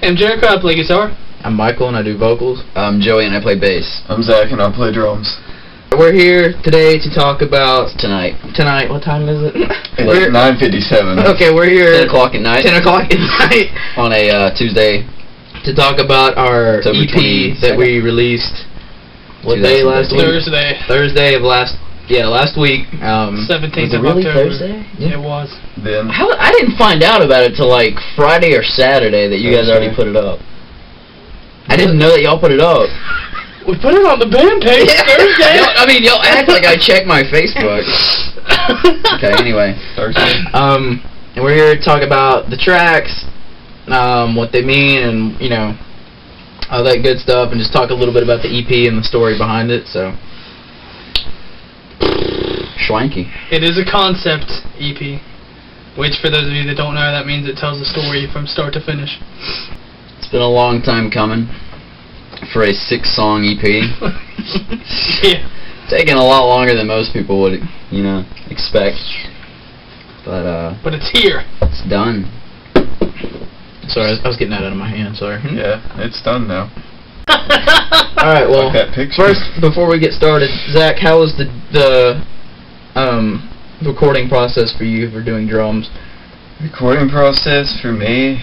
I'm Jericho, I play guitar. I'm Michael, and I do vocals. I'm Joey, and I play bass. I'm Zach, and I play drums. We're here today to talk about... Tonight. Tonight, what time is it? It's 9:57. Okay, we're here... 10 o'clock at night. 10 o'clock at night. On a Tuesday. To talk about our October EP 22nd. that we released... What day last week? Thursday. Thursday of last week. 17th of really October. Thursday? Yeah. It was. Then I didn't find out about it till like Friday or Saturday that you guys already put it up. I didn't know that y'all put it up. We put it on the band page Thursday. Y'all act like I checked my Facebook. Okay, anyway. Thursday. And we're here to talk about the tracks, what they mean, and, you know, all that good stuff, and just talk a little bit about the EP and the story behind it, so... Schwanky. It is a concept EP, which for those of you that don't know, that means it tells the story from start to finish. It's been a long time coming for a 6-song EP. Yeah. Taking a lot longer than most people would, expect. But it's here. It's done. Sorry, I was getting that out of my hand, sorry. Yeah, it's done now. Alright, well, Like that picture. first, before we get started, Zach, how was the recording process for you for doing drums? Recording process for me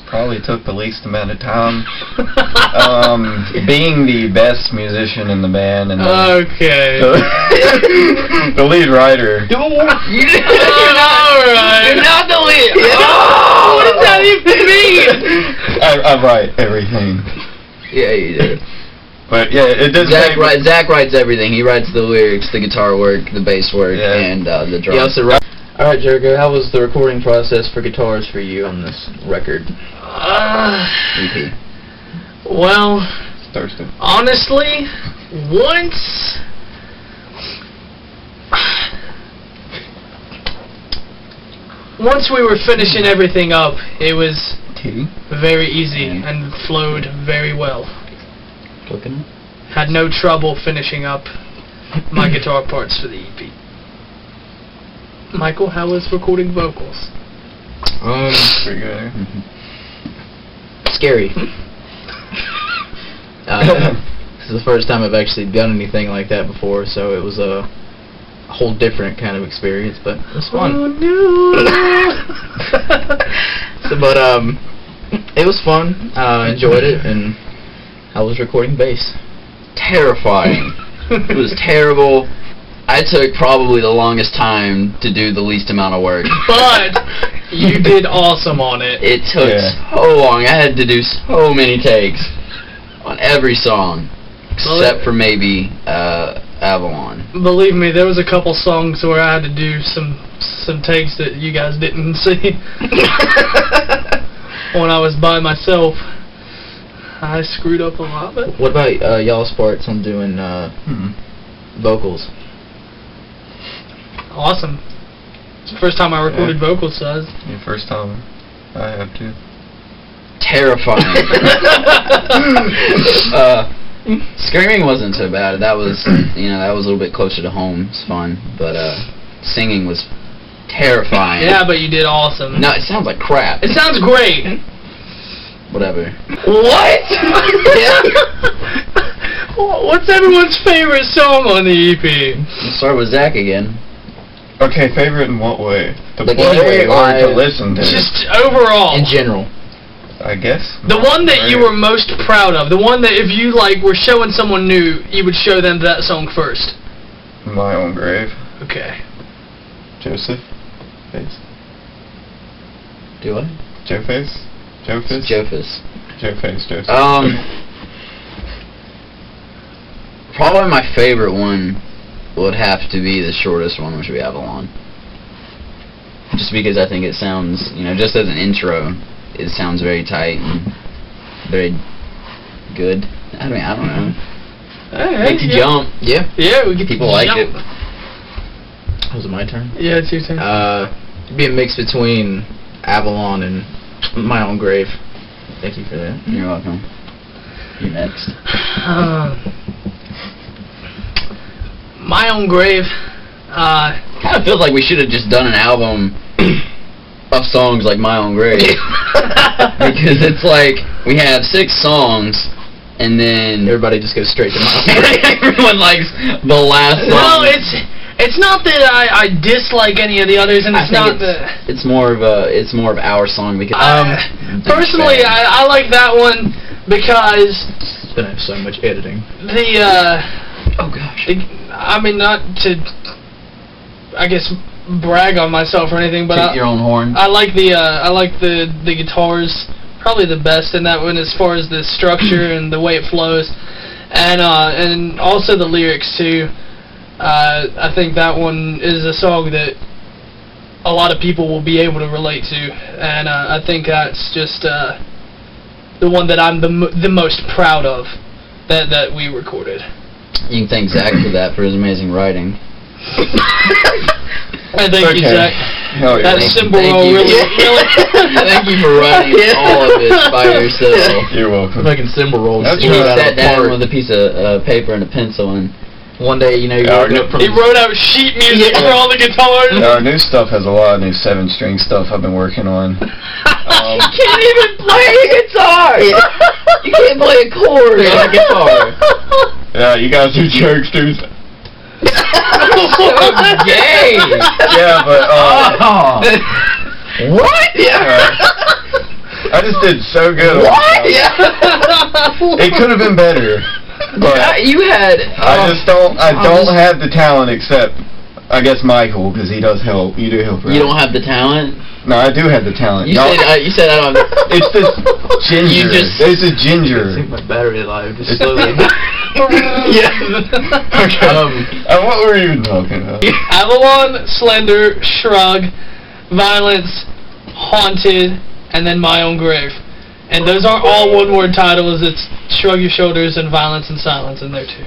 probably took the least amount of time. Being the best musician in the band and Okay. the lead writer. Alright. You're not the lead. Oh, what does that even mean? I write everything. Yeah, you do. But yeah, it doesn't. Zach writes everything. He writes the lyrics, the guitar work, the bass work, Yeah. and the drums. He also writes. Alright, Jericho, how was the recording process for guitars for you on this record? EP. Well, It's Thursday. honestly, once we were finishing everything up, it was Tea. very easy and flowed very well. Cooking. Had no trouble finishing up my guitar parts for the EP. Michael, how was recording vocals? Pretty good. Scary. This is the first time I've actually done anything like that before, so it was a whole different kind of experience, but it was fun. Oh no! It was fun. I enjoyed it, and I was recording bass. Terrifying. It was terrible. I took probably the longest time to do the least amount of work. But you did awesome on it. It took so long. I had to do so many takes on every song, except for maybe Avalon. Believe me, there was a couple songs where I had to do some takes that you guys didn't see. When I was by myself, I screwed up a lot. But What about y'all's parts on doing vocals? awesome. It's the first time I recorded vocals, so Yeah, first time I have to. Terrifying. Screaming wasn't so bad. That was, that was a little bit closer to home. It's fun. But singing was terrifying. yeah, but you did awesome. No, it sounds like crap. It sounds great. Whatever. What? What's everyone's favorite song on the EP? Let's start with Zach again. Okay, favorite in what way? To Like play anyway, or to live. listen to? Just overall. In general. I guess. The one that you were most proud of. The one that if you were showing someone new, you would show them that song first. My Own Grave. Okay. Joseph. Face. Do what? Joe Face. Joe Face. Jophus. Joe Face. Joseph. Probably my favorite one would have to be the shortest one, which would be Avalon. Just because I think it sounds, just as an intro, it sounds very tight and very good. I mean, I don't know. Makes you jump. Yeah. Yeah, we get People to like jump. it. Was it my turn? Yeah, it's your turn. It'd be a mix between Avalon and My Own Grave. Thank you for that. You're welcome. You're next. My Own Grave. Kind of feels like we should have just done an album of songs like My Own Grave. Because it's like, we have 6 songs, and then Everybody just goes straight to My Own Grave. everyone likes the last No, song. it's not that I dislike any of the others, and it's not that. It's more of our song because Personally, I like that one because It's gonna have so much editing. oh gosh. I mean, not to, I guess, brag on myself or anything, but Toot your own horn. I like the guitars probably the best in that one as far as the structure and the way it flows, and also the lyrics too. I think that one is a song that a lot of people will be able to relate to, and I think that's just the one that I'm the most proud of that we recorded. You can thank Zach for that, for his amazing writing. Thank you, Zach. Oh, That cymbal roll really. Thank you for writing all of it by yourself. You're welcome. Fucking cymbal rolls. That's He right. sat down with a piece of paper and a pencil and One day, you know, you Yeah, woke up from He wrote out sheet music for all the guitars. Our new stuff has a lot of new 7-string stuff I've been working on. you can't even play a guitar. You can't play a chord on a guitar. Yeah, you guys are jerksters. Gay. Yeah, but What? Yeah. I just did so good. What? It could have been better, but You had. I don't have the talent except, I guess, Michael, because he does help. You do help. You don't have the talent. No, I do have the talent. You said I don't. It's this ginger. You just- It's a I ginger. think my battery life just slowly. Yeah. Okay. What were we even talking about? Avalon, Slender, Shrug, Violence, Haunted, and then My Own Grave. And those aren't all one-word titles. It's Shrug Your Shoulders and Violence and Silence in there too.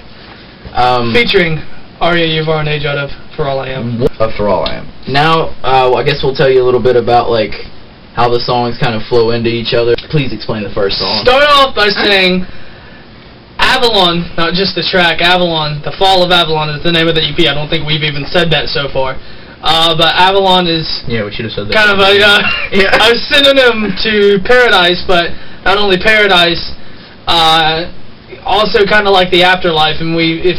Featuring Arya Yvonne out of For All I Am. For All I Am. Now, I guess we'll tell you a little bit about like how the songs kind of flow into each other. Please explain the first song. Start off by saying Avalon, not just the track, Avalon, The Fall of Avalon is the name of the EP. I don't think we've even said that so far. But Avalon is Yeah, we should have said that. kind of a synonym to paradise, but not only paradise, also kind of like the afterlife. And if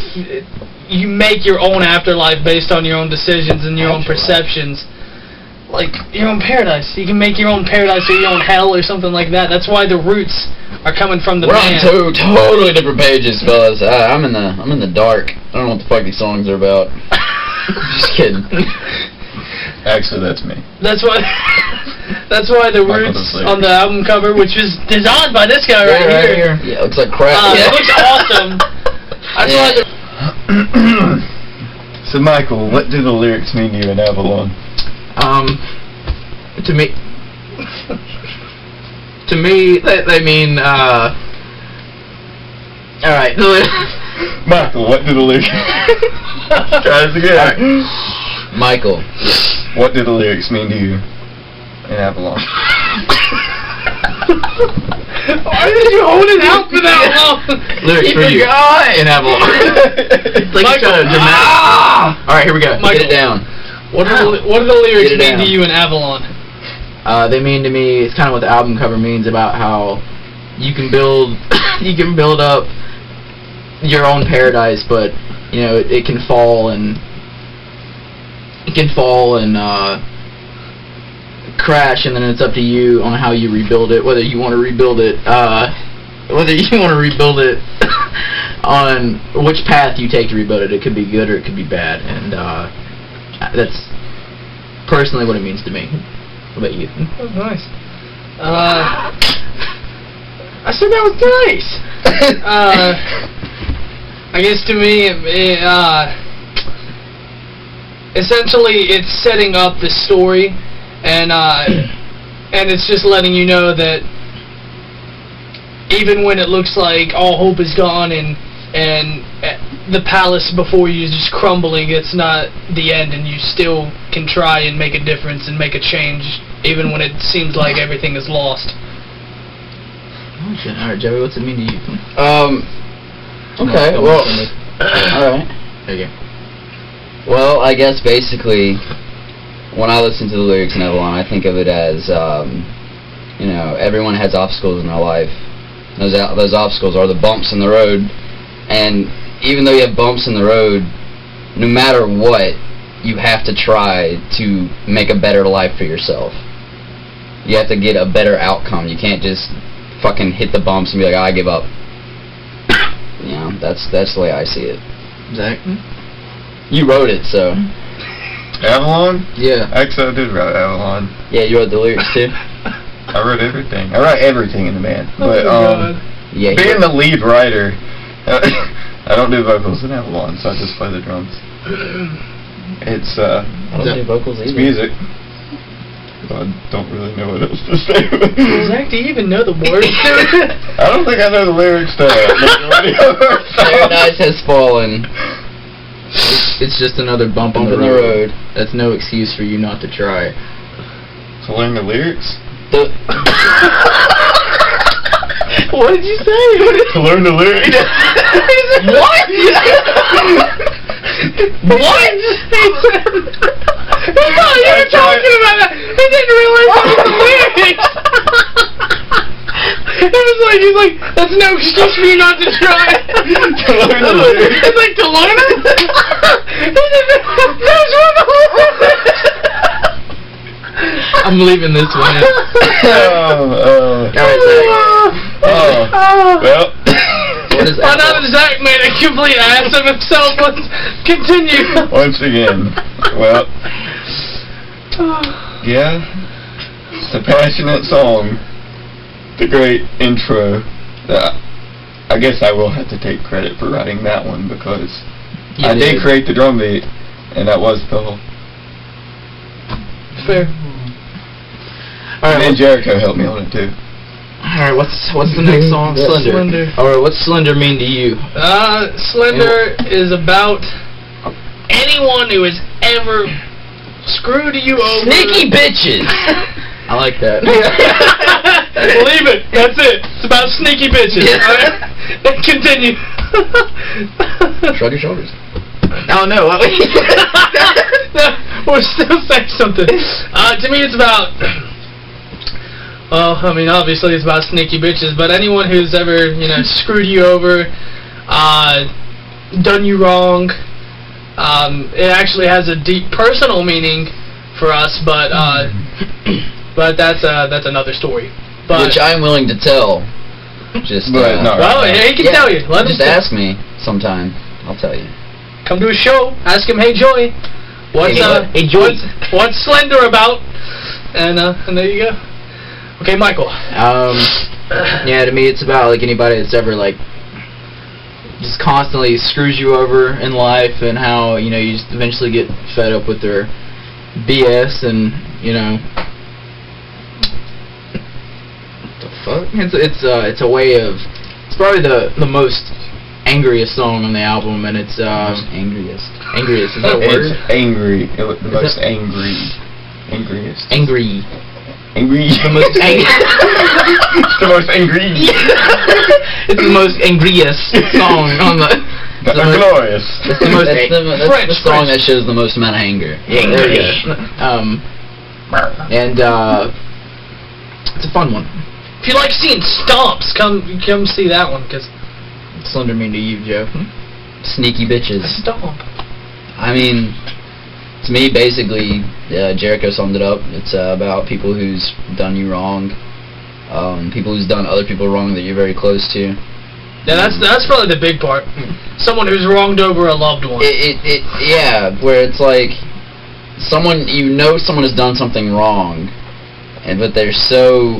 you make your own afterlife based on your own decisions and your own perceptions, like your own paradise. You can make your own paradise or your own hell or something like that. That's why the roots are coming from the We're band. on 2 totally different pages, fellas. I'm in the dark. I don't know what the fuck these songs are about. Just kidding. Actually, that's me. That's why the Michael roots the Slayer. on the album cover, which was designed by this guy right here. Yeah, it looks like crap. It looks awesome. That's why the So, Michael, what do the lyrics mean to you in Avalon? To me, they mean, alright. Michael, what do the lyrics... Try this again. Michael. What do the lyrics mean to you in Avalon? Why did you hold it out for that long? Lyrics for you in Avalon. It's like Michael, kind of dramatic. Alright, here we go. Michael, Get it down. What do the lyrics Get it mean down. to you in Avalon? They mean to me, it's kind of what the album cover means about how you can build up your own paradise, but you know it can fall and crash, and then it's up to you on how you rebuild it. Whether you want to rebuild it on which path you take to rebuild it. It could be good or it could be bad, and that's personally what it means to me. What about you? Oh, nice. I said that was nice. I guess to me, essentially, it's setting up the story, and it's just letting you know that even when it looks like all hope is gone and the palace before you is just crumbling, it's not the end, and you still can try and make a difference and make a change, even when it seems like everything is lost. Alright, Joey, what's it mean to you? Okay, well, alright. There you go. Well, I guess basically when I listen to the lyrics in Avalon, I think of it as, you know, everyone has obstacles in their life. Those obstacles are the bumps in the road, and even though you have bumps in the road, no matter what, you have to try to make a better life for yourself. You have to get a better outcome. You can't just fucking hit the bumps and be like, I give up. You know, that's the way I see it. Zach? You wrote it, so. Avalon? Yeah. Actually, I did write Avalon. Yeah, you wrote the lyrics too? I wrote everything. I write everything in the band. Oh But, my God. Yeah. being the lead writer, I don't do vocals in Avalon, so I just play the drums. It's, I don't do vocals it's either. music. I don't really know what else to say. Zach, do you even know the words to it? I don't think I know the lyrics to Paradise has fallen. It's just another bump Bump in in the the road. road. That's no excuse for you not to try. To learn the lyrics? What did you say? To learn the lyrics? What? What? I thought you were talking about that. He didn't realize it was the lyrics. He's like, that's no excuse for you not to try. To learn the lyrics? It's like, to learn it? That's what the I'm leaving this one in. Well. What is I know that Zach made a complete ass of himself. Let's continue. Once again. Well. Yeah. It's a passionate song. The great intro. I guess I will have to take credit for writing that one because I did create the drum beat, and that was the whole. Fair. And then Jericho helped me on it too. Alright, what's the next song? Slender. Alright, what's Slender mean to you? Slender is about anyone who has ever screwed you over. Sneaky bitches! I like that. Leave it. That's it. It's about sneaky bitches. Alright? Continue. Shrug your shoulders. Oh no. No, we're still saying something. To me, it's about. Well, I mean, obviously it's about sneaky bitches, but anyone who's ever, screwed you over, done you wrong, it actually has a deep personal meaning for us, but that's another story. But, which I'm willing to tell. Just, But not well, right now. he can tell you. Let him just ask me sometime. I'll tell you. come to a show, ask him, hey Joy, what's Hey, Joy. what's Slender about? And there you go. Okay, Michael. Yeah, to me it's about like anybody that's ever like just constantly screws you over in life, and how you just eventually get fed up with their BS, and what the fuck? It's a way of, it's probably the most angriest song on the album, and it's Angriest. angriest, is that a word? It's angry. The most angry. Angriest. Angry. Angry. The most angry. It's the most angry. It's the most angriest song on the. Glorious. It's the most. That's the song that shows the most amount of anger. Yeah, there you go. And it's a fun one. If you like seeing stomps, come see that one, because Slender mean to you, Joe? Sneaky bitches. stomp. I mean, to me, basically, Jericho summed it up. It's about people who's done you wrong, people who's done other people wrong that you're very close to. Yeah, that's probably the big part. Someone who's wronged over a loved one. Yeah, where it's like someone someone has done something wrong, but they're so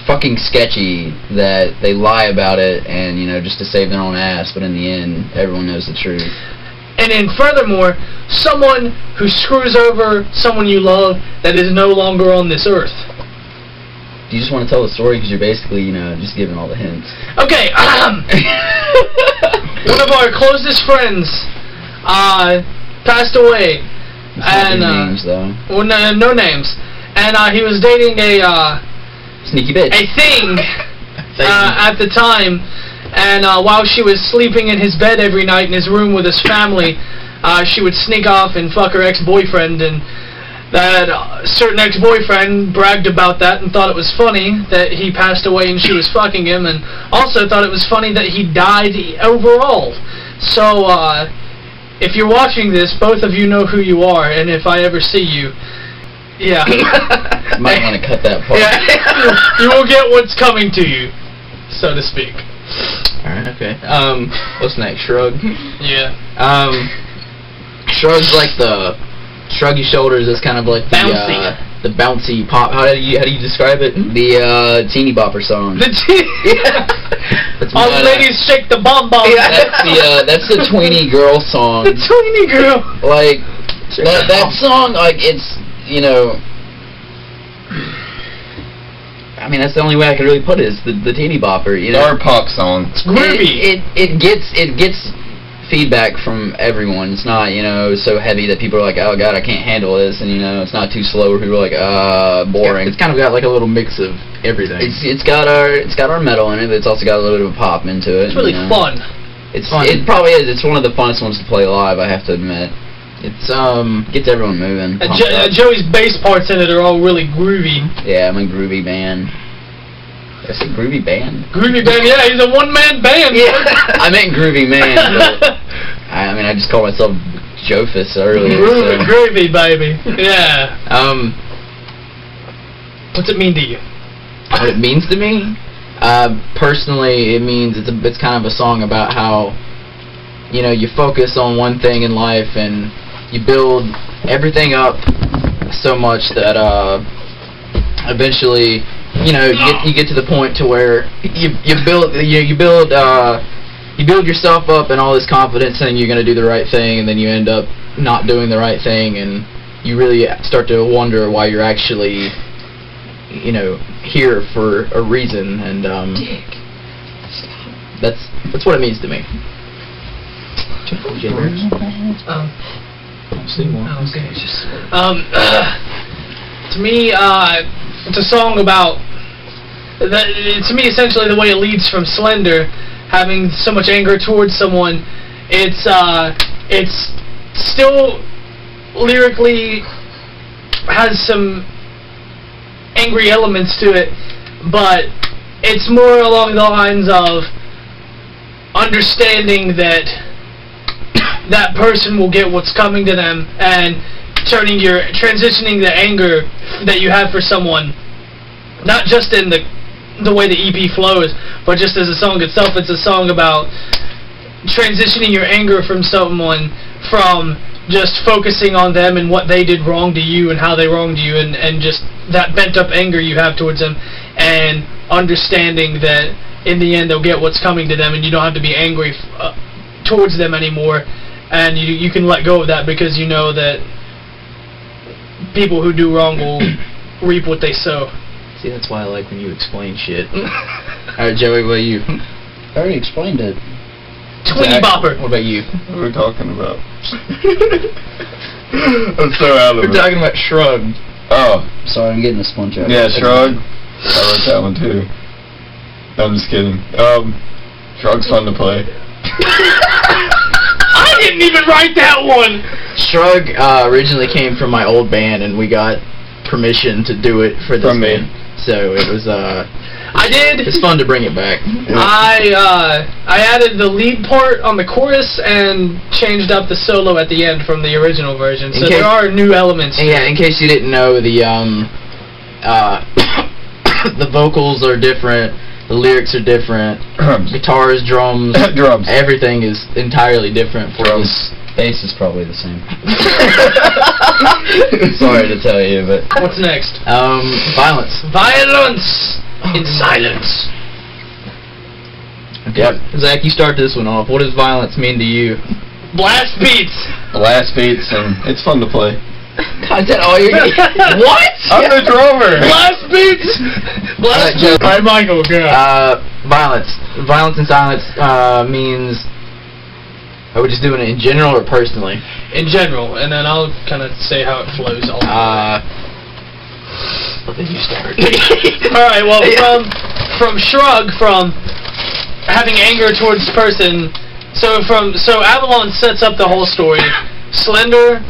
fucking sketchy that they lie about it, and just to save their own ass. But in the end, everyone knows the truth. And then furthermore, someone who screws over someone you love that is no longer on this earth. Do you just want to tell the story because you're basically, just giving all the hints? Okay, one of our closest friends passed away. It's not names, though. Well, no names. And he was dating a Sneaky bitch. a thing at the time. And while she was sleeping in his bed every night in his room with his family, she would sneak off and fuck her ex-boyfriend. And that a certain ex-boyfriend bragged about that and thought it was funny that he passed away and she was fucking him, and also thought it was funny that he died overall. So, if you're watching this, both of you know who you are, and if I ever see you, yeah. Might want to cut that part. Yeah. You will get what's coming to you, so to speak. Alright, okay. What's next? Shrug? Yeah. Shrug's like the shruggy shoulders is kind of like the bouncy pop. How do you describe it? The teeny bopper song. All the ladies shake the bomb bomb. Yeah. That's the tweeny girl song. The tweeny girl. Like that song, like it's, you know, I mean, that's the only way I could really put it, is the teeny bopper, you know. Our pop song. It's groovy. It gets feedback from everyone. It's not, you know, so heavy that people are like, oh god, I can't handle this, and you know, it's not too slow where people are like, boring. Yeah, it's kind of got like a little mix of everything. It's got our metal in it, but it's also got a little bit of pop into it. It's really fun. It's fun. It probably is. It's one of the funnest ones to play live, I have to admit. It's gets everyone moving. Joey's bass parts in it are all really groovy. Yeah, I'm a groovy band. Did I say groovy band? Groovy band, yeah, he's a one-man band. Yeah, I meant groovy man. But I mean, I just called myself Jofus earlier. Groovy, baby. Yeah. What's it mean to you? What it means to me? Personally, it means it's kind of a song about how, you know, you focus on one thing in life and you build everything up so much that eventually, you know, you get to the point to where you build yourself up and all this confidence saying you're going to do the right thing, and then you end up not doing the right thing, and you really start to wonder why you're actually, you know, here for a reason, and that's what it means to me. To me, it's a song about to me, essentially, the way it leads from Slender, having so much anger towards someone. It's still lyrically has some angry elements to it, but it's more along the lines of understanding that that person will get what's coming to them, and transitioning the anger that you have for someone, not just in the way the EP flows, but just as a song itself. It's a song about transitioning your anger from someone, from just focusing on them and what they did wrong to you and how they wronged you, and just that bent up anger you have towards them, and understanding that in the end they'll get what's coming to them, and you don't have to be angry towards them anymore, and you can let go of that, because you know that people who do wrong will reap what they sow. See, that's why I like when you explain shit. Alright, Joey, what about you? I already explained it. Tweeny bopper. What about you? What are we talking about? I'm so out of it. We're talking about Shrug. Oh. Sorry, I'm getting a sponge out. Yeah, Shrug. I wrote that one too. No, I'm just kidding. Shrug's fun to play. I didn't even write that one! Shrug originally came from my old band, and we got permission to do it for this band. So it was it's fun to bring it back. I added the lead part on the chorus and changed up the solo at the end from the original version. So there are new elements. Yeah, in case you didn't know, the the vocals are different, the lyrics are different, guitars, drums, everything is entirely different for us. Bass is probably the same. Sorry to tell you, but... What's next? Violence. Violence in silence. Okay. Yep. Zach, you start this one off. What does violence mean to you? Blast beats. Blast beats, and it's fun to play. God, is that all you get? What? I'm the drummer. Blast beats. Blast beats. Alright, Michael, go. Violence. Violence in silence means... Are we just doing it in general or personally? In general, and then I'll kind of say how it flows. Well, then you start. Alright, well, from Shrug, from having anger towards this person, so Avalon sets up the whole story. Slender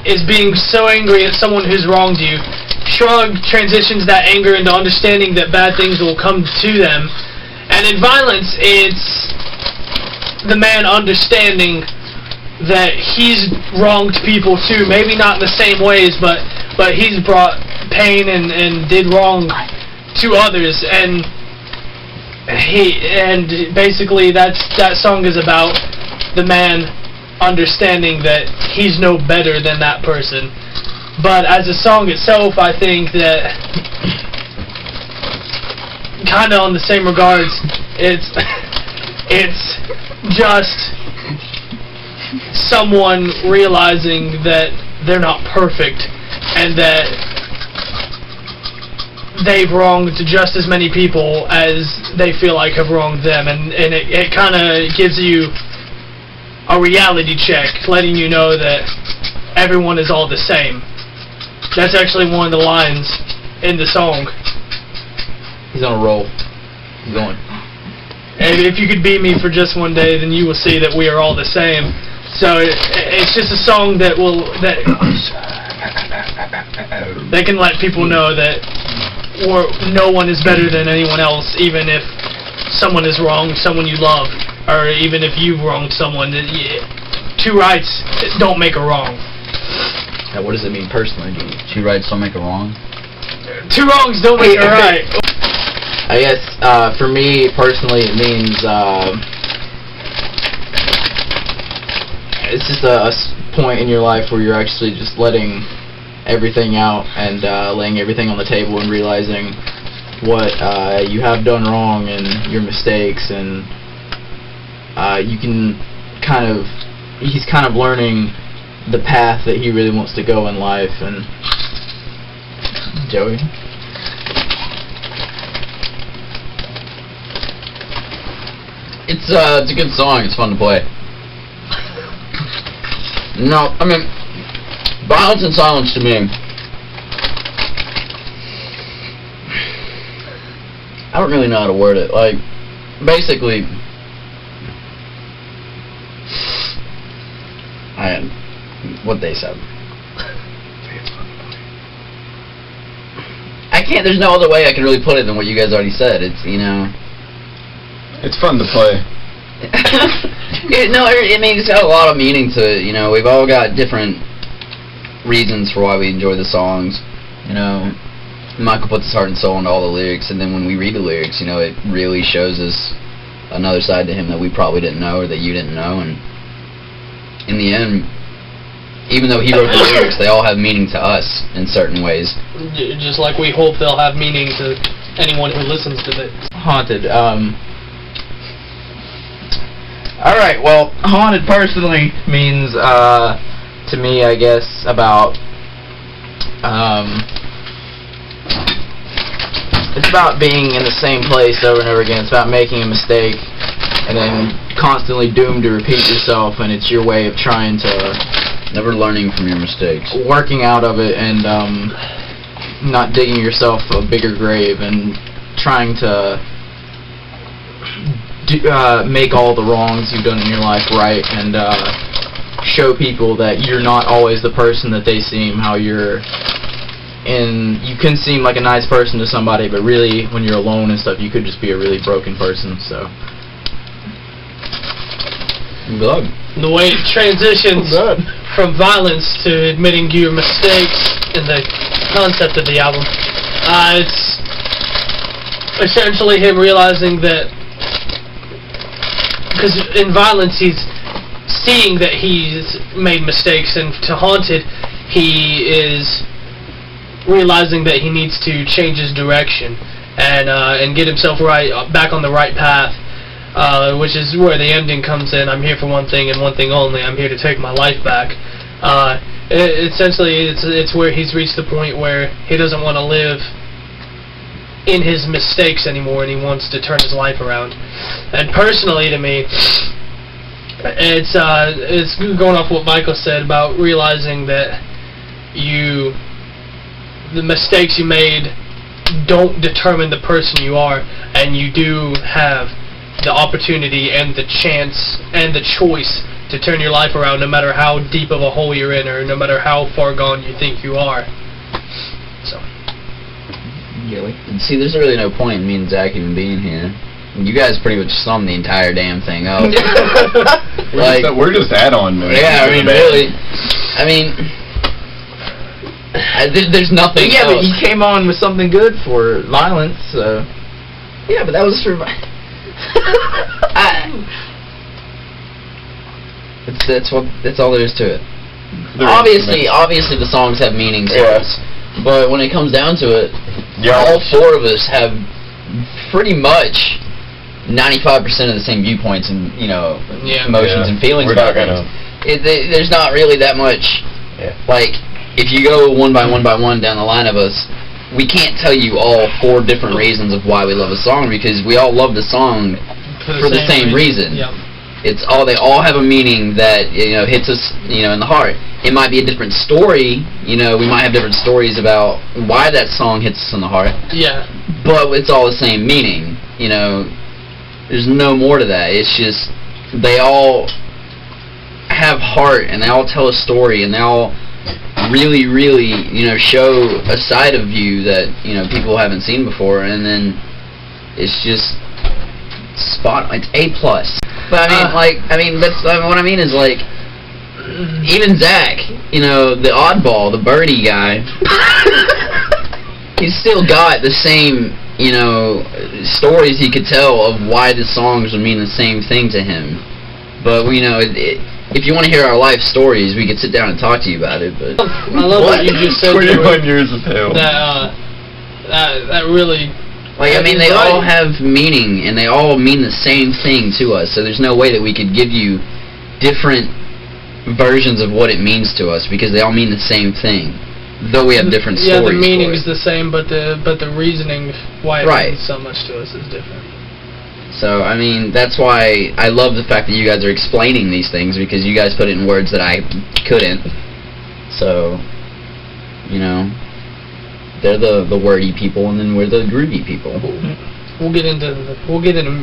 is being so angry at someone who's wronged you. Shrug transitions that anger into understanding that bad things will come to them. And in Violence, it's the man understanding that he's wronged people too. Maybe not in the same ways, but he's brought pain and did wrong to others. And basically that song is about the man understanding that he's no better than that person. But as a song itself, I think that kind of on the same regards, it's just someone realizing that they're not perfect and that they've wronged just as many people as they feel like have wronged them, and it kind of gives you a reality check, letting you know that everyone is all the same. That's actually one of the lines in the song. He's on a roll. He's going. And if you could beat me for just one day, then you will see that we are all the same. So it's just a song that can let people know that no one is better than anyone else, even if someone is wronged someone you love, or even if you've wronged someone. Two rights don't make a wrong. Now, what does it mean personally? Two rights don't make a wrong? Two wrongs don't make a right. I guess for me personally, it means it's just a point in your life where you're actually just letting everything out and laying everything on the table and realizing what you have done wrong and your mistakes, and you can he's kind of learning the path that he really wants to go in life. And Joey? It's a good song. It's fun to play. No, I mean, Violence and Silence to me, I don't really know how to word it. Like, basically, what they said. I can't. There's no other way I can really put it than what you guys already said. It's, you know, it's fun to play. I mean, it's got a lot of meaning to it. You know, we've all got different reasons for why we enjoy the songs. You know, Michael puts his heart and soul into all the lyrics, and then when we read the lyrics, you know, it really shows us another side to him that we probably didn't know, or that you didn't know. And in the end, even though he wrote the lyrics, they all have meaning to us in certain ways. Just like we hope they'll have meaning to anyone who listens to it. Haunted. Alright, well, Haunted personally means, to me, I guess, about, it's about being in the same place over and over again. It's about making a mistake and then constantly doomed to repeat yourself, and it's your way of trying to... Never learning from your mistakes. Working out of it and not digging yourself a bigger grave, and trying to make all the wrongs you've done in your life right, and show people that you're not always the person that they seem, how you can seem like a nice person to somebody, but really when you're alone and stuff, you could just be a really broken person. So good. The way it transitions from violence to admitting your mistakes in the concept of the album, it's essentially him realizing that, because in Violence he's seeing that he's made mistakes, and to Haunted he is realizing that he needs to change his direction and get himself back on the right path. Which is where the ending comes in. I'm here for one thing and one thing only. I'm here to take my life back. Essentially, it's where he's reached the point where he doesn't want to live in his mistakes anymore, and he wants to turn his life around. And personally, to me, it's going off what Michael said about realizing that the mistakes you made don't determine the person you are, and you do have the opportunity and the chance and the choice to turn your life around, no matter how deep of a hole you're in, or no matter how far gone you think you are. So. And see, there's really no point in me and Zach even being here. You guys pretty much summed the entire damn thing up. We're just add-on. Yeah, I mean, really. I mean, there's nothing. Yeah, but you came on with something good for violence. So. Yeah, but that was for. That's all there is to it. Obviously, the songs have meaning to us. But when it comes down to it, all four of us have pretty much 95% of the same viewpoints and emotions and feelings about things. There's not really that much. Like, if you go one by one down the line of us, we can't tell you all four different reasons of why we love a song, because we all love the song for the same reason. They all have a meaning that hits us in the heart. It might be a different story. We might have different stories about why that song hits us in the heart. Yeah. But it's all the same meaning. There's no more to that. It's just they all have heart, and they all tell a story, and they all really, really show a side of you that people haven't seen before, and then it's just spot. It's A+. But what I mean is, like, even Zach, the oddball, the birdie guy, he's still got the same, stories he could tell of why the songs would mean the same thing to him. But if you want to hear our life stories, we could sit down and talk to you about it. But I love what you just said. 21 years of hell. That really. They all have meaning, and they all mean the same thing to us, so there's no way that we could give you different versions of what it means to us, because they all mean the same thing, though we have different stories. Yeah, the meaning is the same, but the reasoning why it means so much to us is different. So, that's why I love the fact that you guys are explaining these things, because you guys put it in words that I couldn't. So, they're the wordy people, and then we're the groovy people. We'll get into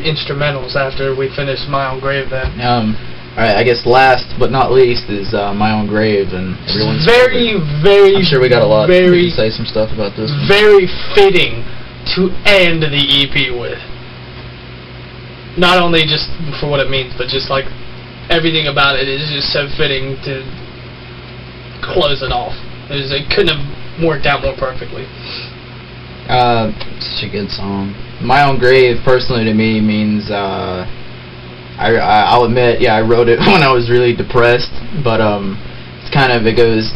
instrumentals after we finish My Own Grave. Then. All right. I guess last but not least is My Own Grave, and everyone's very. I'm sure we got a lot. We can say some stuff about this. Very fitting to end the EP with. Not only just for what it means, but just like everything about it is just so fitting to close it off. It couldn't have worked out more perfectly. Such a good song. My Own Grave, personally to me, means I'll admit, I wrote it when I was really depressed, but it's it goes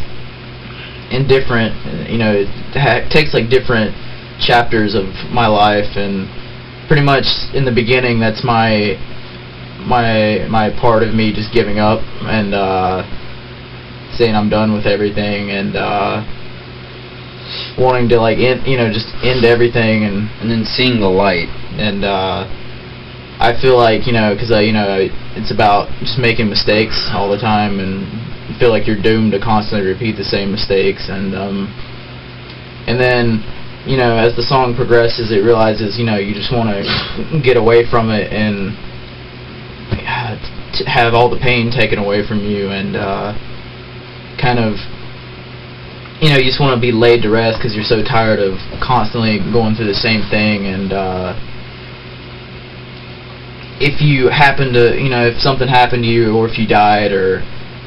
in different, it takes like different chapters of my life, and pretty much in the beginning, that's my part of me just giving up and saying I'm done with everything, and wanting to just end everything, and then seeing the light. And I feel like because it's about just making mistakes all the time, and you feel like you're doomed to constantly repeat the same mistakes, and then as the song progresses, it realizes you just want to get away from it and have all the pain taken away from you, and you just want to be laid to rest because you're so tired of constantly going through the same thing. And if you happen to, if something happened to you, or if you died, or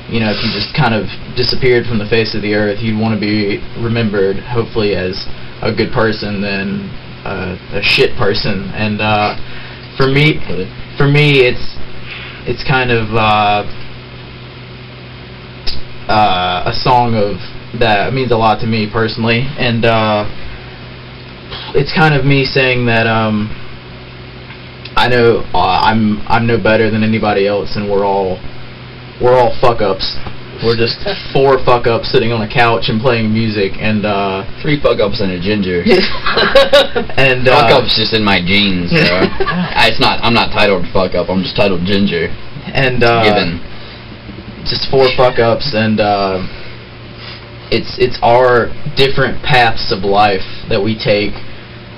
if you just kind of disappeared from the face of the earth, you'd want to be remembered, hopefully, as a good person than a shit person. And for me, it's kind of a song of that means a lot to me personally, and it's kind of me saying that I know I'm no better than anybody else, and we're all fuck ups. We're just 4 fuck ups sitting on a couch and playing music, and 3 fuck ups and a ginger. And fuck ups just in my genes. So I'm not titled fuck up. I'm just titled ginger. And given just 4 fuck ups, and it's our different paths of life that we take,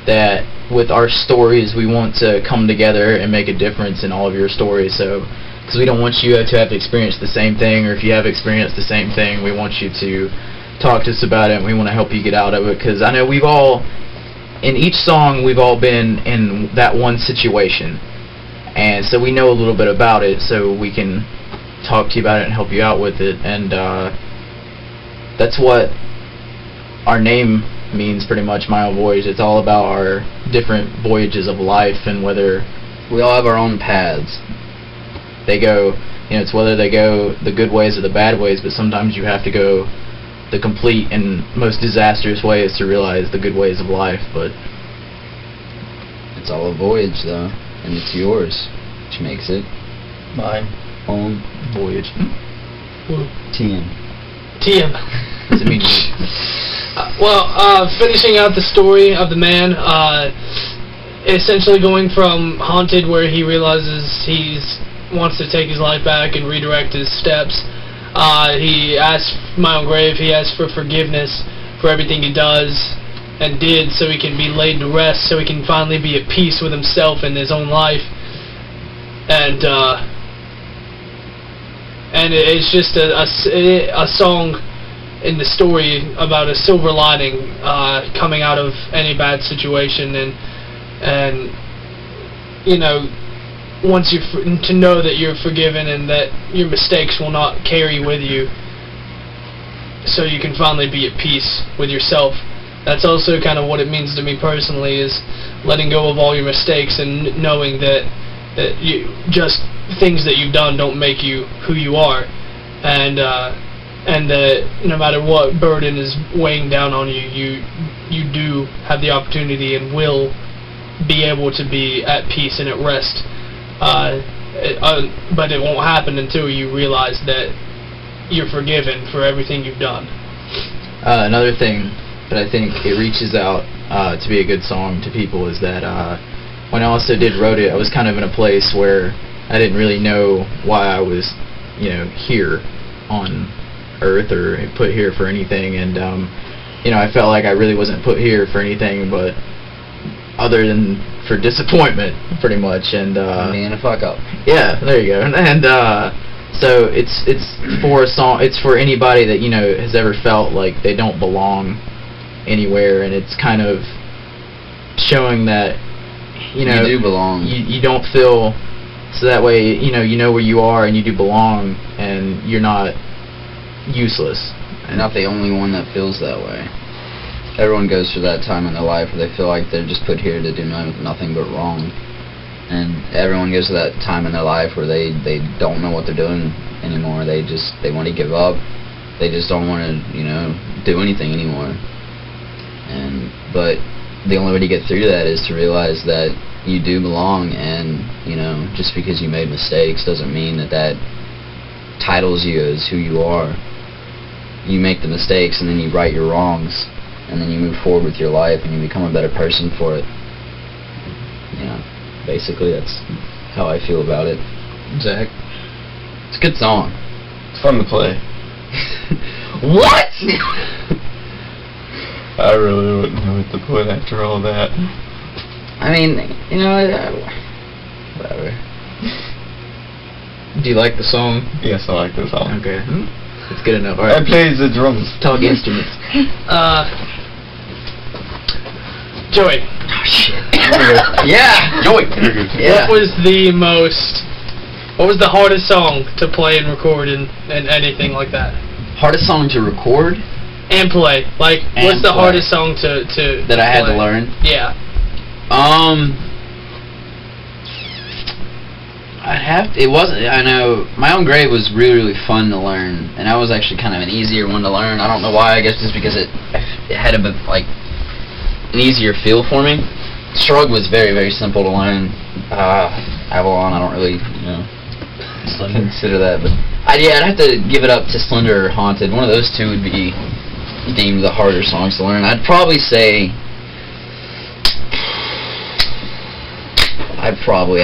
that with our stories we want to come together and make a difference in all of your stories. So because we don't want you to have experienced the same thing, or if you have experienced the same thing, we want you to talk to us about it, and we want to help you get out of it, because I know we've all, in each song, we've all been in that one situation, and so we know a little bit about it, so we can talk to you about it and help you out with it, and that's what our name means pretty much, My Own Voyage. It's all about our different voyages of life, and whether we all have our own paths. They go, it's whether they go the good ways or the bad ways, but sometimes you have to go the complete and most disastrous ways to realize the good ways of life, but it's all a voyage, though, and it's yours, which makes it my own voyage. TM. Does it mean finishing out the story of the man, essentially going from haunted, where he realizes he wants to take his life back and redirect his steps. He asks my own grave. He asks for forgiveness for everything he does and did, so he can be laid to rest, so he can finally be at peace with himself and his own life. And it's just a song in the story about a silver lining, coming out of any bad situation, and once to know that you're forgiven and that your mistakes will not carry with you, so you can finally be at peace with yourself. That's also kind of what it means to me personally, is letting go of all your mistakes and knowing that you just things that you've done don't make you who you are, and that no matter what burden is weighing down on you, you do have the opportunity and will be able to be at peace and at rest. But it won't happen until you realize that you're forgiven for everything you've done. Another thing that I think it reaches out to be a good song to people is that when I also wrote it, I was kind of in a place where I didn't really know why I was, here on Earth or put here for anything, and I felt like I really wasn't put here for anything but other than for disappointment, pretty much, and being a fuck up. Yeah, there you go. And so it's for a song. It's for anybody that has ever felt like they don't belong anywhere, and it's kind of showing that you do belong. You don't feel, so that way you know where you are and you do belong, and you're not useless. And not the only one that feels that way. Everyone goes through that time in their life where they feel like they're just put here to do nothing but wrong. And everyone goes through that time in their life where they don't know what they're doing anymore. They want to give up. They just don't want to, do anything anymore. But the only way to get through that is to realize that you do belong, and, just because you made mistakes doesn't mean that titles you as who you are. You make the mistakes and then you right your wrongs. And then you move forward with your life and you become a better person for it. Basically that's how I feel about it. Zach? It's a good song. It's fun to play. What? I really wouldn't know what to put after all that. I mean, whatever. Do you like the song? Yes, I like the song. Okay. It's good enough. All right. I play the drums. Talk instruments. Joey. Oh shit. Yeah. Joey. Yeah. What was the hardest song to play and record and anything like that? Hardest song to record? And play. Like, what's the hardest song to that I had play? to learn? Yeah. It wasn't, I know, My Own Grave was really, really fun to learn, and that was actually kind of an easier one to learn. I don't know why, I guess just because it had an easier feel for me. Shrug was very, very simple to learn. Avalon, I don't really, consider that, but I'd have to give it up to Slender or Haunted. One of those two would be deemed the harder songs to learn. I'd probably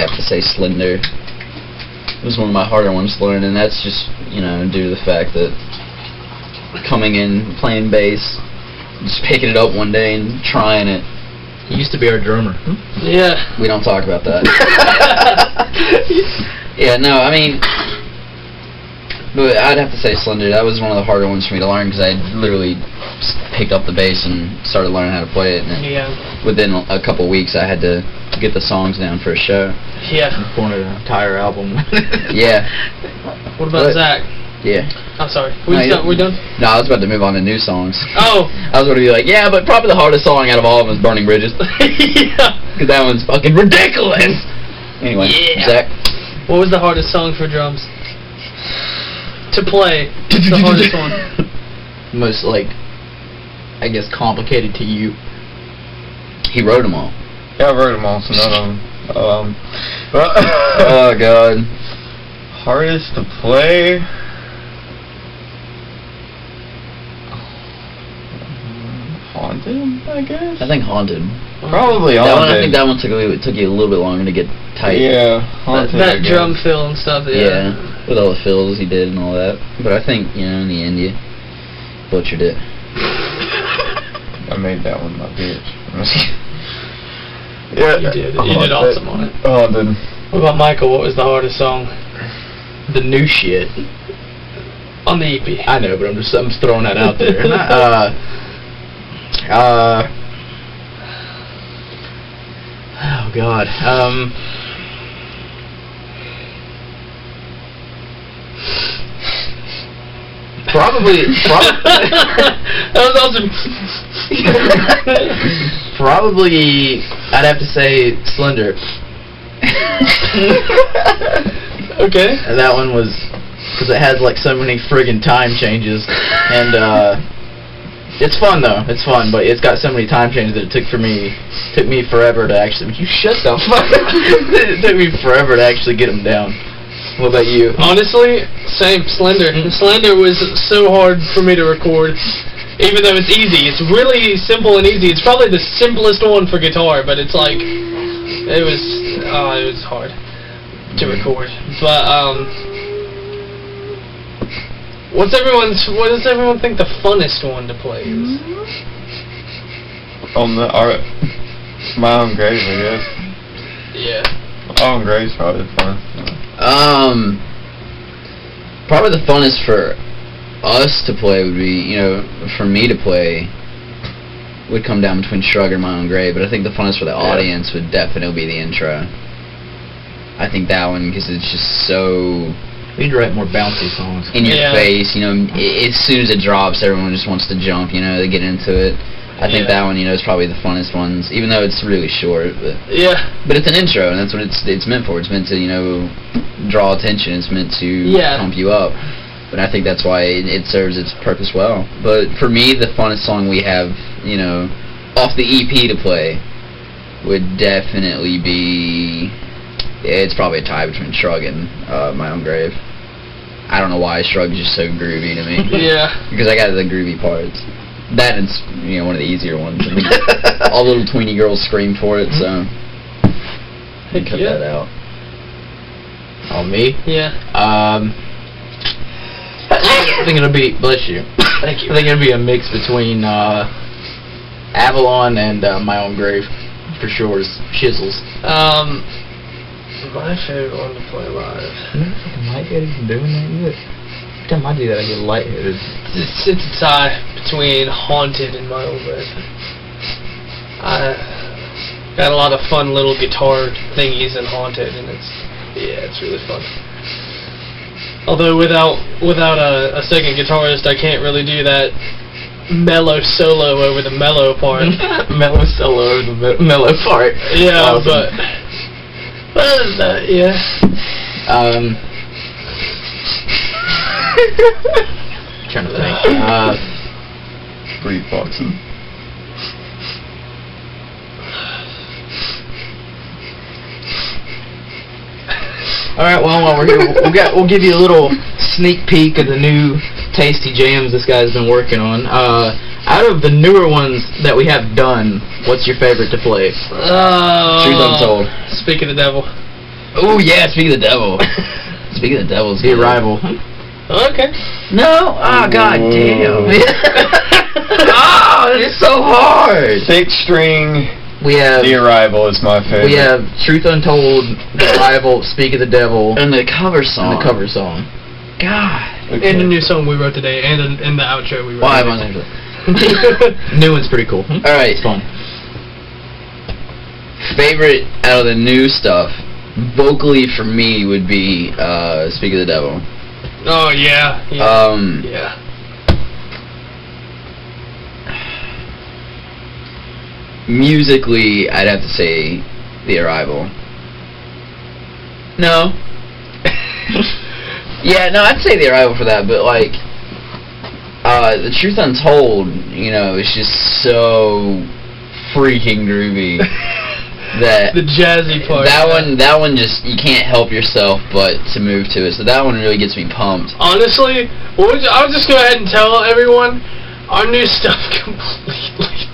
have to say Slender. It was one of my harder ones to learn, and that's just, due to the fact that coming in, playing bass, just picking it up one day and trying it. He used to be our drummer. Yeah. We don't talk about that. Yeah, no, I mean, But I'd have to say Slender. That was one of the harder ones for me to learn because I literally just picked up the bass and started learning how to play it. And within a couple weeks, I had to get the songs down for a show. Yeah. Cornered an entire album. Yeah. What about Zach? Yeah. I'm sorry. We done? No, I was about to move on to new songs. Oh. I was going to be like, yeah, but probably the hardest song out of all of them is Burning Bridges. Yeah. Because that one's fucking ridiculous. Anyway, Zach. What was the hardest song for drums? To play. The hardest one. Most, like, I guess, complicated to you. He wrote them all. Yeah, I wrote them all, so none of them. Oh, God. Hardest to play? Haunted, I guess? I think Haunted. Probably That one, Haunted. I think that one took you a little bit longer to get tight. Yeah, Haunted. That I guess. drum fill and stuff. Yeah, with all the fills he did and all that. But I think, in the end, you butchered it. I made that one my bitch. Yeah, you did. You did awesome on it. Haunted. What about Michael? What was the hardest song? The new shit. On the EP. I know, but I'm just throwing that out there. Oh God. Probably. That was awesome. Probably, I'd have to say Slender. Okay. And that one was because it has like so many friggin' time changes, and it's fun though. It's fun, but it's got so many time changes that it took me forever to actually. Would you shut the fuck up? It took me forever to actually get them down. What about you? Honestly, same. Slender. Slender was so hard for me to record, even though it's easy. It's really simple and easy. It's probably the simplest one for guitar, but it's like it was hard to record. But what does everyone think the funnest one to play is? On My Own Grave, I guess. Yeah. My Own Grave's probably the fun. Probably the funnest for us to play would be, for me to play, would come down between Shrug or My Own Grave, but I think the funnest for the audience would definitely be the intro. I think that one, because it's just so We need to write more bouncy songs. in your face, as soon as it drops, everyone just wants to jump, they get into it. I think that one, is probably the funnest ones, even though it's really short. But it's an intro, and that's what it's meant for. It's meant to, draw attention. It's meant to pump you up. But I think that's why it serves its purpose well. But for me, the funnest song we have, off the EP to play, would definitely be. It's probably a tie between Shrug and My Own Grave. I don't know why Shrug is just so groovy to me. Yeah. Because I got the groovy parts. That is, one of the easier ones. I mean, all little tweeny girls scream for it, so you cut that out. Oh, me? Yeah. I think it'll be. Bless you. Thank you. I think it'll be a mix between Avalon and My Own Grave, for sure. Shizzles. My favorite one to play live. You never fucking lightheaded from doing that yet? Every time I do that, I get lightheaded. It's a tie between Haunted and My Own Grave. I got a lot of fun little guitar thingies in Haunted, and it's really fun. Although without a second guitarist, I can't really do that mellow solo over the mellow part. Mellow solo over the mellow part. Yeah, awesome. but other than that, yeah. Trying to think. Beatboxing. Alright, well, while we're here, we'll give you a little sneak peek of the new tasty jams this guy's been working on. Out of the newer ones that we have done, what's your favorite to play? Truth Untold. Speak of the Devil. Oh yeah, Speak of the Devil. Speak of the Devil's The good. Arrival. Okay. No? Oh, god damn. Oh, it's so hard. 6-string. We have The Arrival is my favorite. We have Truth Untold, The Arrival, Speak of the Devil, And the cover song. and the cover song. God. Okay. And a new song we wrote today, and in the outro we wrote. Why today. am I New one's pretty cool. All right. It's fun. Favorite out of the new stuff, vocally for me would be "Speak of the Devil." Oh yeah. Yeah. Musically, I'd have to say The Arrival. No. Yeah, no, I'd say The Arrival for that, but like, The Truth Untold, you know, it's just so freaking groovy that The jazzy part. that one just, you can't help yourself but to move to it. So that one really gets me pumped. Honestly, I'll just go ahead and tell everyone, our new stuff completely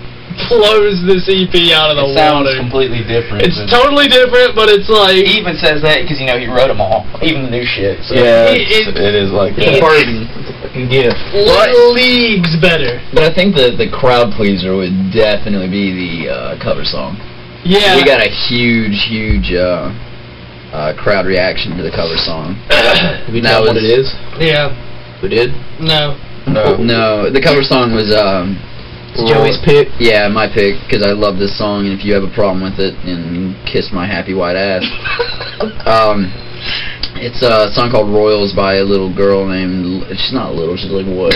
blows this EP out of the It sounds water. completely different. It's totally different, but it's like He even says that because, you know, he wrote them all. Even the new shit. So. Yeah, It- it is like It's a that. burden. It's a fucking gift. leagues better. But I think the crowd pleaser would definitely be the cover song. Yeah. We got a huge crowd reaction to the cover song. Have you That told what was- it is? Yeah. We did. No. No, the cover song was It's Joey's pick. yeah, my pick, because I love this song, and if you have a problem with it, then kiss my happy white ass. It's a song called Royals by a little girl named, she's not little, she's like what?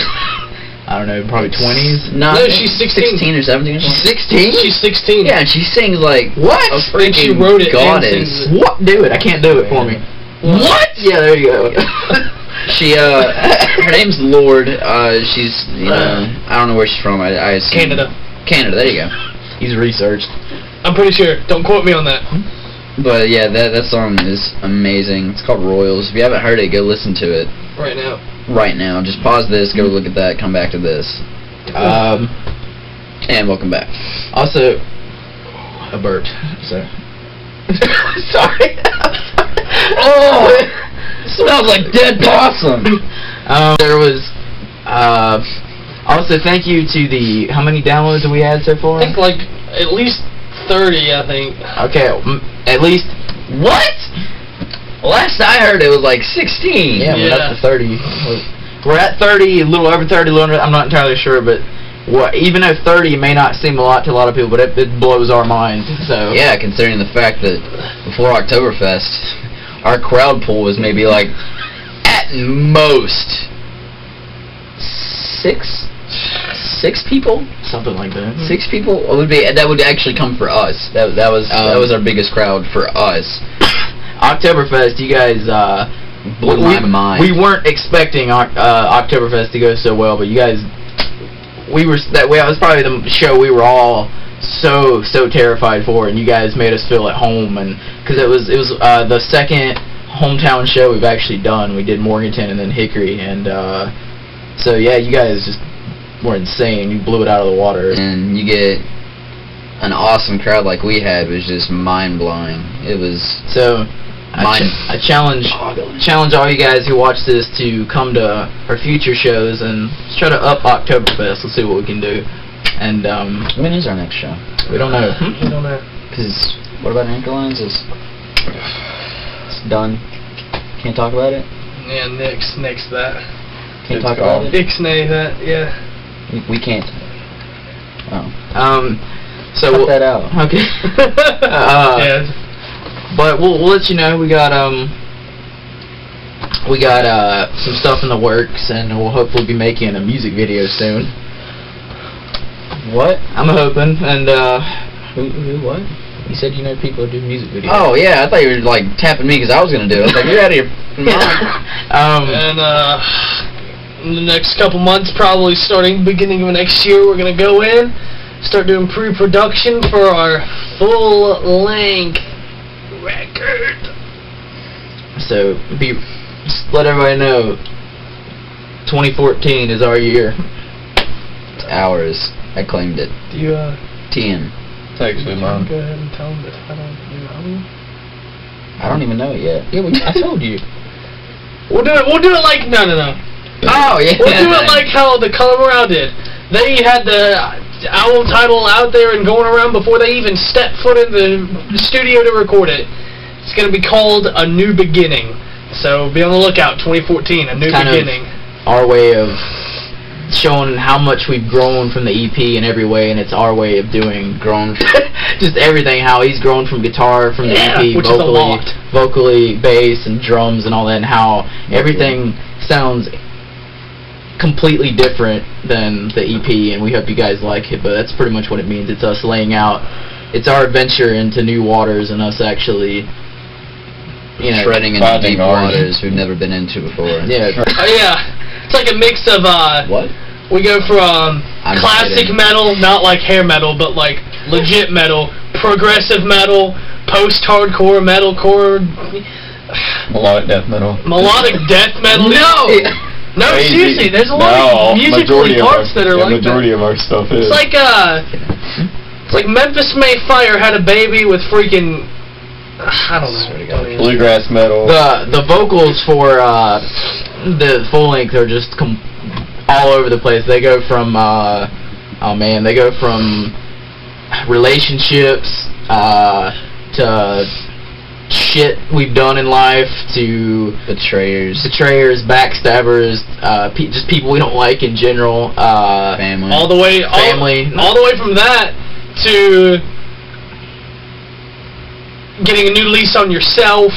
I don't know, probably 20s. No, No, she's 16. 16 or 17 or something. 16? She's 16. Yeah, and she sings like What? a And she freaking wrote it and goddess. sings it. What? Do it. I can't do it for me. What? Yeah, there you go. She her name's Lord. She's I don't know where she's from. I assume Canada. There you go. He's researched. I'm pretty sure. Don't quote me on that. But yeah, that song is amazing. It's called Royals. If you haven't heard it, go listen to it Right now. right now. Just pause this, go look at that, come back to this, and welcome back. Also, I burped. So. Sorry. Oh, it smells like dead possum. There was. Also, thank you to the. How many downloads have we had so far? I think like at least 30, I think. Okay, at least. What? Last I heard, it was like 16. Yeah, we're Yeah. up to 30. We're at 30, a little over 30, I'm not entirely sure, but even though 30 may not seem a lot to a lot of people, but it blows our mind. So Yeah, considering the fact that before Oktoberfest, our crowd pool was maybe like at most six people. something like that. 6 people that would actually come for us. That was our biggest crowd for us. Oktoberfest, you guys Blew my mind. We weren't expecting Oktoberfest to go so well, but you guys, that was probably the show we were all so terrified for, and you guys made us feel at home, and because it was the second hometown show we've actually done. We did Morganton and then Hickory, and so yeah, you guys just were insane. You blew it out of the water. And you get an awesome crowd like we had was just mind blowing. It was so. I challenge all you guys who watch this to come to our future shows and let's try to up Oktoberfest. Let's see what we can do. And when is our next show? we don't know. I don't know. Because what about Anchor Lines? It's done. Can't talk about it. Yeah, nix that. Can't It's talk gone. about it. Ixnay that, yeah. We can't. Oh. So Cut that out. Okay. Yeah. But we'll let you know. We got some stuff in the works, and we'll hopefully be making a music video soon. What? I'm hoping. And who what? You said you know people who do music videos. Oh yeah, I thought you were like tapping me because I was gonna do it. I was like, you're out of your mind. And in the next couple months, probably starting beginning of next year, we're gonna go in, start doing pre-production for our full-length record. So just let everybody know 2014 is our year. It's ours. I claimed it. Do you 10. Actually, Mom. go ahead and tell them that I don't know? I don't even know it yet. Yeah, I told you. We'll do it like no. Oh yeah. We'll do it like how the Color Morale did. They had the album title out there and going around before they even stepped foot in the studio to record it. It's going to be called A New Beginning. So be on the lookout, 2014, A New Beginning. our way of showing how much we've grown from the EP in every way, and it's our way of doing just everything. How he's grown from guitar from the EP, which is a lot. vocally, bass, and drums, and all that, and how everything sounds completely different than the EP. And we hope you guys like it. But that's pretty much what it means. It's us laying out. It's our adventure into new waters, and us actually, treading into deep waters we've never been into before. Yeah. It's like a mix of what? We go from classic metal, not like hair metal, but like legit metal, progressive metal, post-hardcore, metalcore, melodic death metal. Melodic death metal. No, seriously, there's a lot of musically parts that are like that. Majority of our stuff is. It's like Memphis May Fire had a baby with freaking, I don't know. Bluegrass metal. The vocals for the full length are just all over the place. They go from they go from relationships to shit we've done in life to betrayers, backstabbers, just people we don't like in general. Family. All the way from that to getting a new lease on yourself,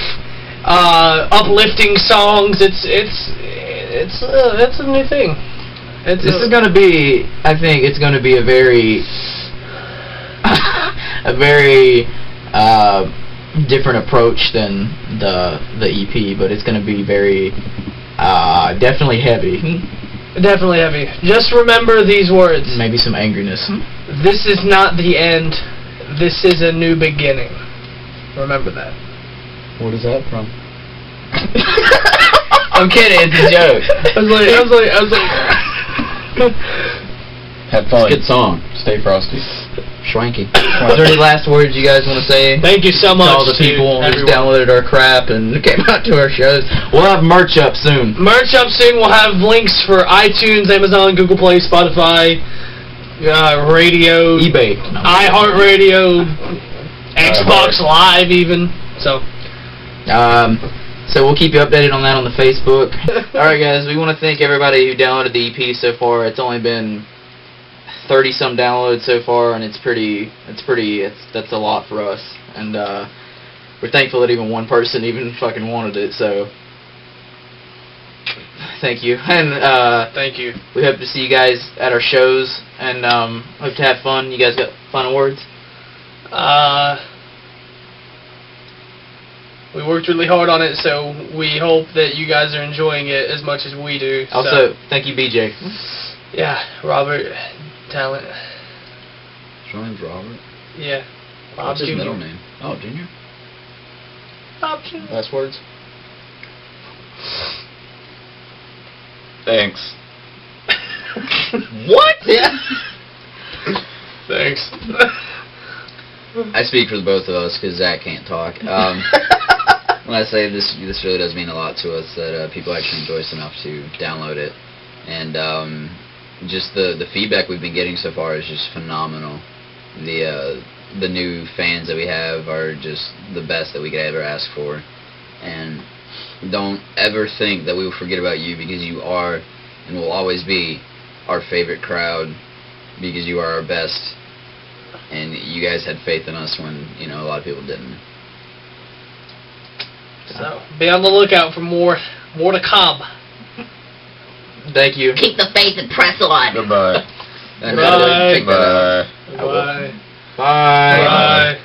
uplifting songs. It's a new thing. This is going to be, I think it's going to be a very different approach than the EP, but it's going to be very definitely heavy. Definitely heavy. Just remember these words. Maybe some angriness. This is not the end. This is a new beginning. Remember that. What is that from? I'm kidding. It's a joke. I was like. Have fun. It's a good song. Stay frosty. Schwanky. Is there any last words you guys want to say? Thank you so much to all the people who downloaded our crap and came out to our shows. We'll have merch up soon. We'll have links for iTunes, Amazon, Google Play, Spotify, radio, eBay, iHeartRadio, Xbox Live, even. So we'll keep you updated on that on the Facebook. Alright guys, we want to thank everybody who downloaded the EP so far. It's only been 30 some downloads so far, and that's a lot for us. And we're thankful that even one person even fucking wanted it, so thank you. And thank you. We hope to see you guys at our shows, and hope to have fun. You guys got final words? We worked really hard on it, so we hope that you guys are enjoying it as much as we do. Also, thank you, BJ. Yeah, Robert, talent. Your name's Robert? Yeah. What's his middle name? Oh, Junior? Bob Jr. Last words? Thanks. What? Yeah. Thanks. I speak for the both of us because Zach can't talk. When I say this really does mean a lot to us that people actually enjoy us enough to download it, and just the feedback we've been getting so far is just phenomenal. The new fans that we have are just the best that we could ever ask for, and don't ever think that we will forget about you, because you are and will always be our favorite crowd, because you are our best. And you guys had faith in us when, a lot of people didn't. So, be on the lookout for more to come. Thank you. Keep the faith and press on. Goodbye. Bye. Bye. Bye. Bye. Bye.